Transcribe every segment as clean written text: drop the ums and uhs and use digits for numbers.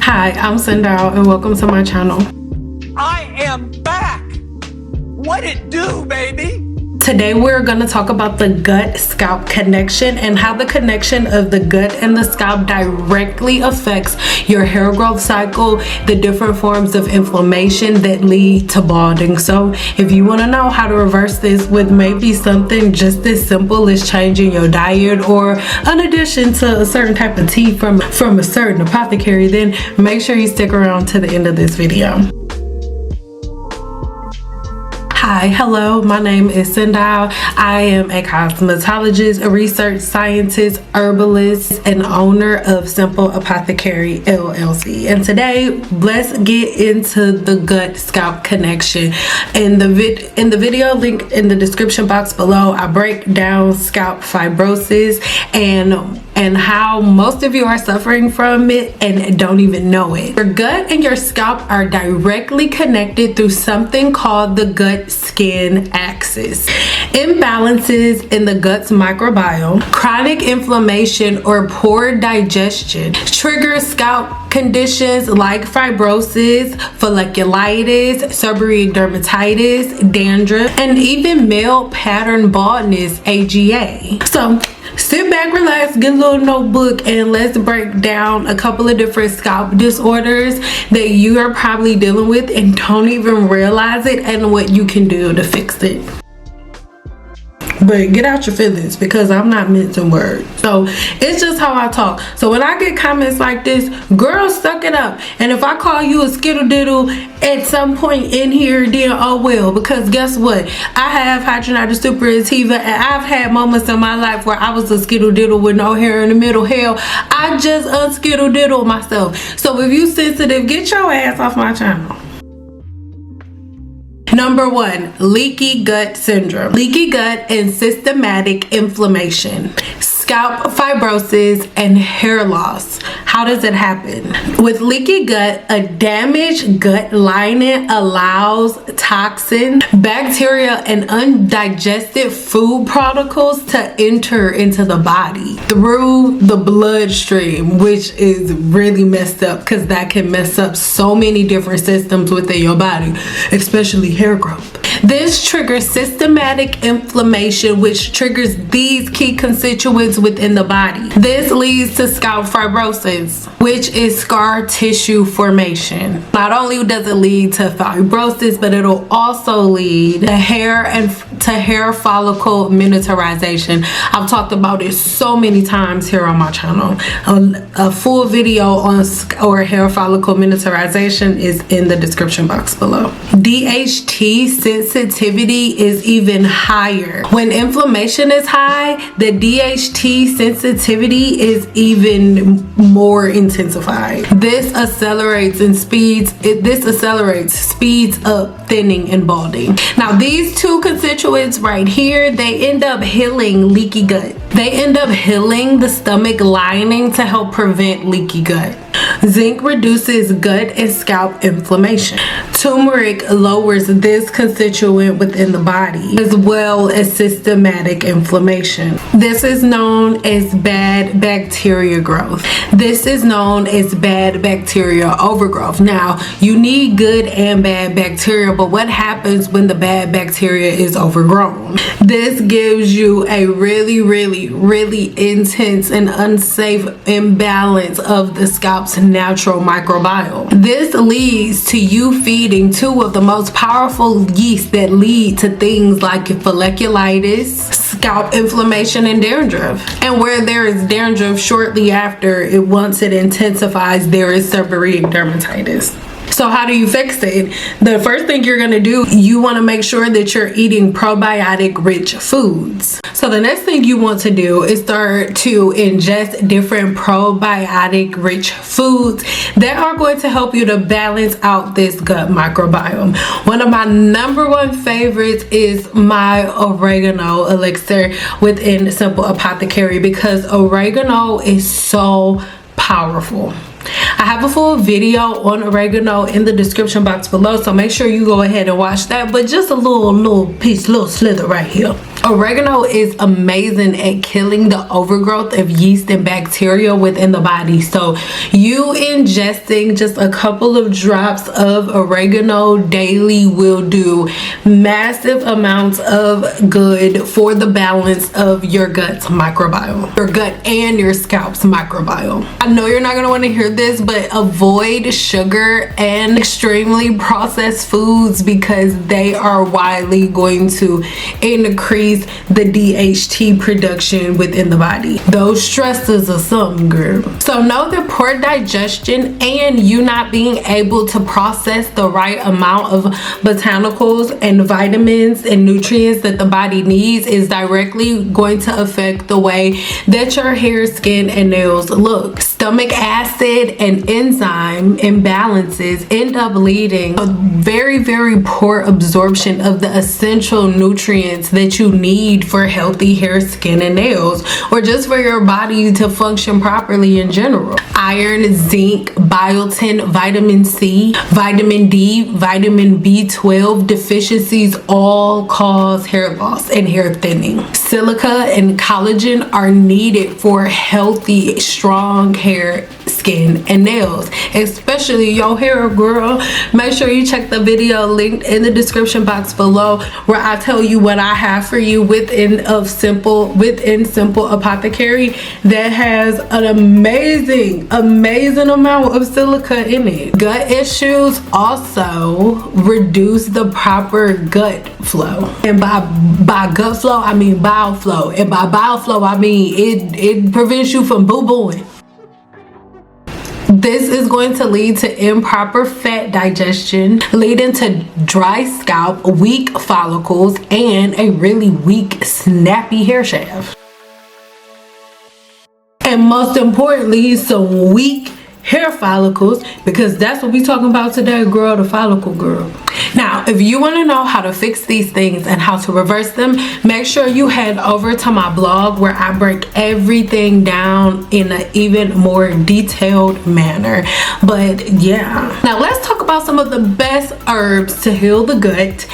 Hi, I'm Cynple and welcome to my channel. I am back! What it do, baby? Today we're going to talk about the gut-scalp connection and how the connection of the gut and the scalp directly affects your hair growth cycle, the different forms of inflammation that lead to balding. So if you want to know how to reverse this with maybe something just as simple as changing your diet or an addition to a certain type of tea from a certain apothecary, then make sure you stick around to the end of this video. Hi, hello, my name is Cynple. I am a cosmetologist, a research scientist, herbalist, and owner of Cynple Apothecary LLC. And today, let's get into the gut-scalp connection. In the video link in the description box below, I break down scalp fibrosis and how most of you are suffering from it and don't even know it. Your gut and your scalp are directly connected through something called the gut-skin axis. Imbalances in the gut's microbiome, chronic inflammation, or poor digestion trigger scalp conditions like fibrosis, folliculitis, seborrheic dermatitis, dandruff, and even male pattern baldness, AGA. So sit back, relax, get a little notebook, and let's break down a couple of different scalp disorders that you are probably dealing with and don't even realize it, and what you can do to fix it. But get out your feelings, because I'm not mincing words. So it's just how I talk. So when I get comments like this, girls, suck it up. And if I call you a skittle diddle at some point in here, then oh well. Because guess what? I have hydrogenated superativa, and I've had moments in my life where I was a skittle diddle with no hair in the middle. Hell, I just unskittle diddle myself. So if you sensitive, get your ass off my channel. Number 1, leaky gut syndrome. Leaky gut and systematic inflammation, scalp fibrosis, and hair loss. How does it happen? With leaky gut, a damaged gut lining allows toxin, bacteria, and undigested food particles to enter into the body through the bloodstream, which is really messed up because that can mess up so many different systems within your body, especially hair growth. This triggers systematic inflammation, which triggers these key constituents within the body. This leads to scalp fibrosis, which is scar tissue formation. Not only does it lead to fibrosis, but it'll also lead to hair follicle miniaturization. I've talked about it so many times here on my channel. A full video on hair follicle miniaturization is in the description box below. DHT sensitivity is even higher. When inflammation is high, the DHT sensitivity is even more intensified. This accelerates speeds up thinning and balding. Now these two constituents right here, they end up healing leaky gut. They end up healing the stomach lining to help prevent leaky gut. Zinc reduces gut and scalp inflammation. Turmeric lowers this constituent within the body, as well as systematic inflammation. This is known as bad bacteria growth. This is known as bad bacteria overgrowth. Now, you need good and bad bacteria, but what happens when the bad bacteria is overgrown? This gives you a really intense and unsafe imbalance of the scalp's natural microbiome. This leads to you feeding two of the most powerful yeasts that lead to things like folliculitis, scalp inflammation, and dandruff. And where there is dandruff, shortly after, once it intensifies, there is seborrheic dermatitis. So how do you fix it? The first thing you're gonna do, you wanna make sure that you're eating probiotic rich foods. So the next thing you want to do is start to ingest different probiotic rich foods that are going to help you to balance out this gut microbiome. One of my number one favorites is my oregano elixir within Cynple Apothecary, because oregano is so powerful. I have a full video on oregano in the description box below, so make sure you go ahead and watch that. But just a little slither right here. Oregano is amazing at killing the overgrowth of yeast and bacteria within the body. So you ingesting just a couple of drops of oregano daily will do massive amounts of good for the balance of your gut's microbiome, your gut and your scalp's microbiome. I know you're not going to want to hear this, but avoid sugar and extremely processed foods because they are widely going to increase the DHT production within the body. Those stresses are something, girl. So know that poor digestion and you not being able to process the right amount of botanicals and vitamins and nutrients that the body needs is directly going to affect the way that your hair, skin, and nails look. Stomach acid and enzyme imbalances end up leading a very, very poor absorption of the essential nutrients that you need for healthy hair, skin, and nails, or just for your body to function properly in general. Iron, zinc, biotin, vitamin C, vitamin D, vitamin B12 deficiencies all cause hair loss and hair thinning. Silica and collagen are needed for healthy, strong hair, skin, and nails, especially your hair, girl. Make sure you check the video linked in the description box below where I tell you what I have for you within Cynple Apothecary that has an amazing amount of silica in it. Gut issues also reduce the proper gut flow, and by gut flow I mean bowel flow, and by bowel flow I mean it prevents you from boo-booing. This is going to lead to improper fat digestion, leading to dry scalp, weak follicles, and a really weak, snappy hair shaft. And most importantly, some weak hair follicles, because that's what we're talking about today, girl, the follicle girl. Now, if you want to know how to fix these things and how to reverse them, make sure you head over to my blog where I break everything down in an even more detailed manner. But yeah, now let's talk about some of the best herbs to heal the gut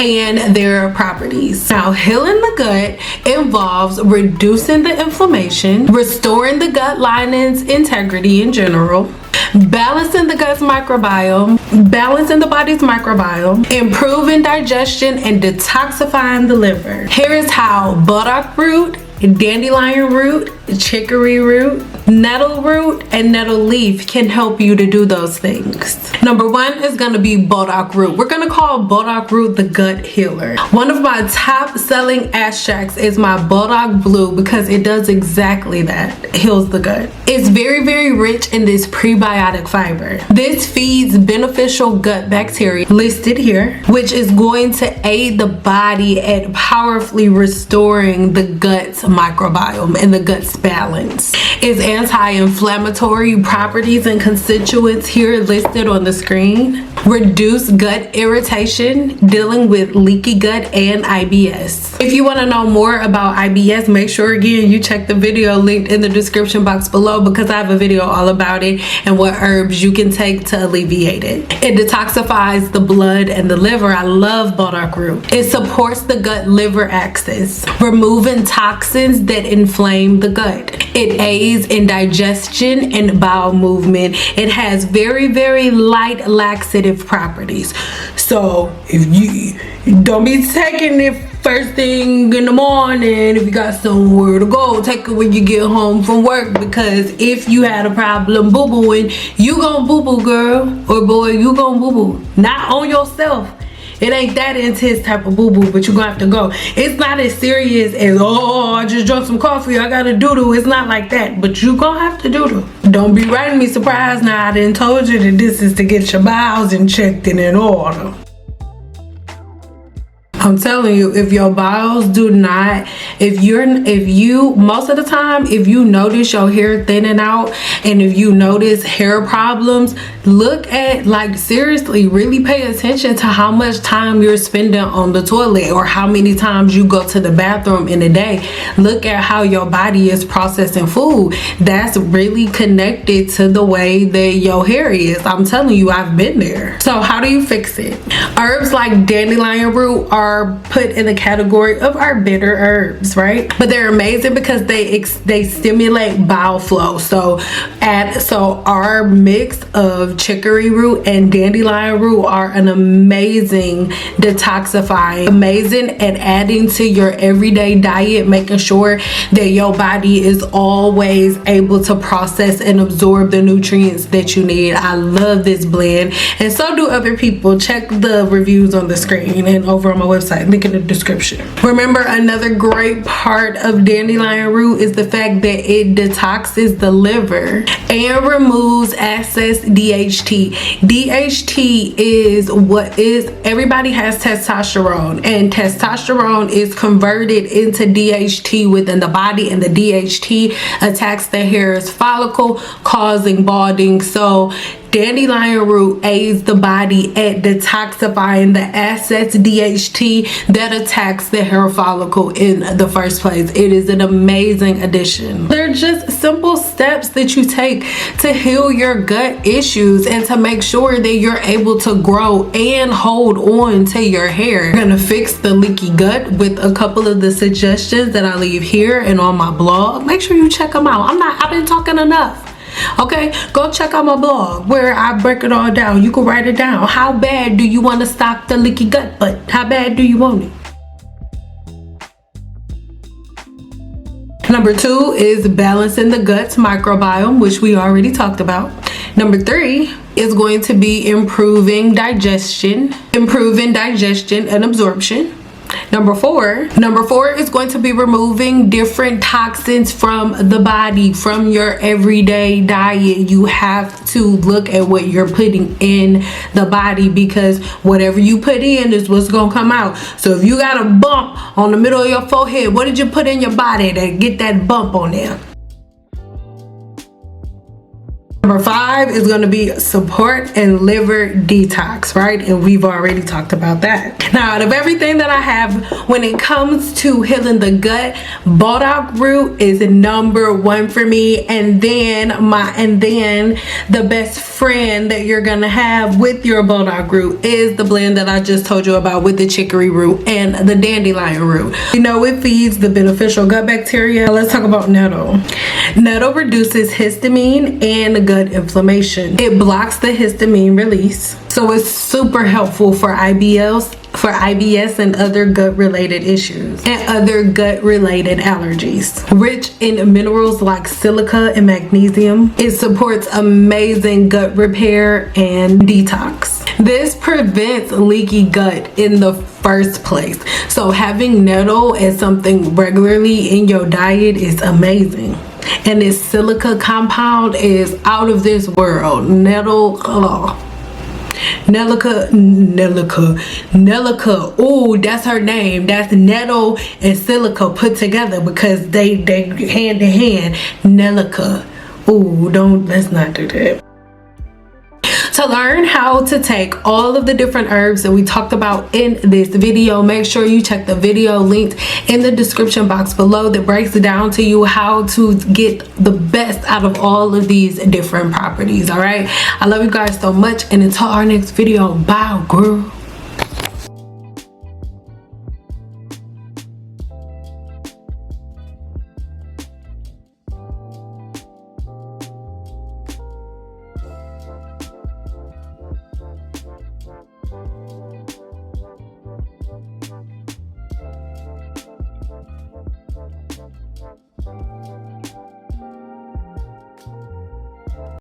and their properties. Now, healing the gut involves reducing the inflammation, restoring the gut lining's integrity in general, balancing the gut's microbiome, balancing the body's microbiome, improving digestion, and detoxifying the liver. Here is how burdock root, dandelion root, chicory root, nettle root, and nettle leaf can help you to do those things. Number one is going to be burdock root. We're going to call burdock root the gut healer. One of my top selling extracts is my Burdock Blue because it does exactly that. It heals the gut. It's very, very rich in this prebiotic fiber. This feeds beneficial gut bacteria listed here, which is going to aid the body at powerfully restoring the gut's microbiome and the gut's balance. Its anti-inflammatory properties and constituents here listed on the screen. Reduce gut irritation, dealing with leaky gut and IBS. If you want to know more about IBS, make sure again you check the video linked in the description box below because I have a video all about it and what herbs you can take to alleviate it. It detoxifies the blood and the liver. I love burdock root. It supports the gut-liver axis, removing toxins that inflame the gut. It aids in digestion and bowel movement. It has very, very light laxative properties. So if you don't be taking it first thing in the morning, if you got somewhere to go, take it when you get home from work, because if you had a problem boo-booing, you gon' boo-boo, girl or boy, you gon' boo-boo. Not on yourself. It ain't that intense type of boo-boo, but you gonna have to go. It's not as serious as, oh, I just drank some coffee, I gotta doo-doo. It's not like that, but you gonna have to doo-doo. Don't be writing me surprised now I didn't told you that this is to get your bowels and checked and in order. I'm telling you, if your bowels do not, if you most of the time, if you notice your hair thinning out and if you notice hair problems, look at, like, seriously, really pay attention to how much time you're spending on the toilet or how many times you go to the bathroom in a day. Look at how your body is processing food. That's really connected to the way that your hair is. I'm telling you, I've been there. So how do you fix it? Herbs like dandelion root are are put in the category of our bitter herbs, right? But they're amazing because they stimulate bile flow. So our mix of chicory root and dandelion root are an amazing detoxifying, amazing at adding to your everyday diet, making sure that your body is always able to process and absorb the nutrients that you need. I love this blend, and so do other people. Check the reviews on the screen and over on my website, link in the description. Remember, another great part of dandelion root is the fact that it detoxes the liver and removes excess DHT. DHT is everybody has testosterone, and testosterone is converted into DHT within the body, and the DHT attacks the hair's follicle, causing balding. So dandelion root aids the body at detoxifying the excess DHT that attacks the hair follicle in the first place. It is an amazing addition. They're just simple steps that you take to heal your gut issues and to make sure that you're able to grow and hold on to your hair. We're gonna fix the leaky gut with a couple of the suggestions that I leave here and on my blog. Make sure you check them out. I've been talking enough. Okay, go check out my blog where I break it all down. You can write it down. How bad do you want to stop the leaky gut? But how bad do you want it? Number 2 is balancing the gut's microbiome, which we already talked about. Number 3 is going to be improving digestion and absorption. Number four is going to be removing different toxins from the body, from your everyday diet. You have to look at what you're putting in the body, because whatever you put in is what's gonna come out. So if you got a bump on the middle of your forehead, what did you put in your body to get that bump on there? Number 5 is going to be support and liver detox, right? And we've already talked about that. Now, out of everything that I have when it comes to healing the gut, Burdock root is number 1 for me, and then the best friend that you're gonna have with your Burdock root is the blend that I just told you about with the chicory root and the dandelion root. You know, it feeds the beneficial gut bacteria. Let's talk about nettle. Nettle reduces histamine and gut inflammation. It blocks the histamine release, so it's super helpful for IBS and other gut-related issues and other gut-related allergies. Rich in minerals like silica and magnesium, it supports amazing gut repair and detox. This prevents leaky gut in the first place. So having nettle as something regularly in your diet is amazing. And this silica compound is out of this world. Nettle, Nelica, oh, that's her name. That's nettle and silica put together, because they hand in hand. Nelica. Oh, let's not do that. To learn how to take all of the different herbs that we talked about in this video, make sure you check the video linked in the description box below that breaks it down to you how to get the best out of all of these different properties. All right, I love you guys so much, and until our next video, bye girl.